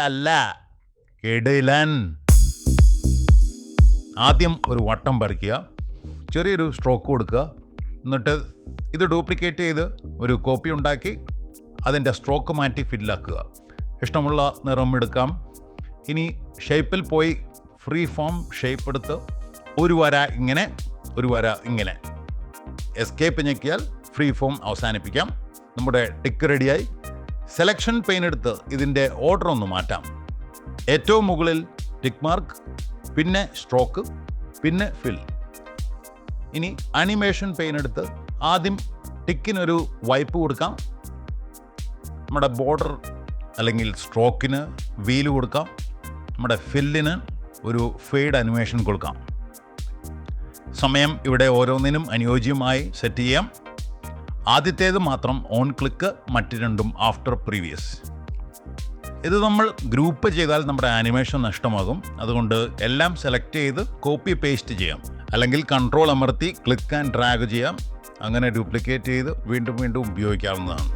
അല്ല, കിടിലൻ. ആദ്യം ഒരു വട്ടം വരയ്ക്കുക, ചെറിയൊരു സ്ട്രോക്ക് കൊടുക്കുക, എന്നിട്ട് ഇത് ഡ്യൂപ്ലിക്കേറ്റ് ചെയ്ത് ഒരു കോപ്പി ഉണ്ടാക്കി അതിൻ്റെ സ്ട്രോക്ക് മാറ്റി ഫില്ലാക്കുക. ഇഷ്ടമുള്ള നിറം എടുക്കാം. ഇനി ഷേപ്പിൽ പോയി ഫ്രീ ഫോം ഷേപ്പ് എടുത്ത് ഒരു വര ഇങ്ങനെ, ഒരു വര ഇങ്ങനെ, എസ്കേപ്പ് ഞെക്കിയാൽ ഫ്രീ ഫോം അവസാനിപ്പിക്കാം. നമ്മുടെ ടിക്ക് റെഡിയായി. സെലക്ഷൻ പെയിൻ എടുത്ത് ഇതിൻ്റെ ഓർഡർ ഒന്ന് മാറ്റാം. ഏറ്റവും മുകളിൽ ടിക്ക് മാർക്ക്, പിന്നെ സ്ട്രോക്ക്, പിന്നെ ഫിൽ. ഇനി അനിമേഷൻ പെയിൻ എടുത്ത് ആദ്യം ടിക്കിനൊരു വൈപ്പ് കൊടുക്കാം, നമ്മുടെ ബോർഡർ അല്ലെങ്കിൽ സ്ട്രോക്കിന് വീല് കൊടുക്കാം, നമ്മുടെ ഫില്ലിന് ഒരു ഫെയ്ഡ് അനിമേഷൻ കൊടുക്കാം. സമയം ഇവിടെ ഓരോന്നിനും അനുയോജ്യമായി സെറ്റ് ചെയ്യാം. ആദ്യത്തേത് മാത്രം ഓൺ ക്ലിക്ക്, മറ്റ് രണ്ടും ആഫ്റ്റർ പ്രീവിയസ്. ഇത് നമ്മൾ ഗ്രൂപ്പ് ചെയ്താൽ നമ്മുടെ ആനിമേഷൻ നഷ്ടമാകും. അതുകൊണ്ട് എല്ലാം സെലക്ട് ചെയ്ത് കോപ്പി പേസ്റ്റ് ചെയ്യാം. അല്ലെങ്കിൽ കൺട്രോൾ അമർത്തി ക്ലിക്ക് ആൻഡ് ഡ്രാഗ് ചെയ്യാം. അങ്ങനെ ഡ്യൂപ്ലിക്കേറ്റ് ചെയ്ത് വീണ്ടും വീണ്ടും ഉപയോഗിക്കാവുന്നതാണ്.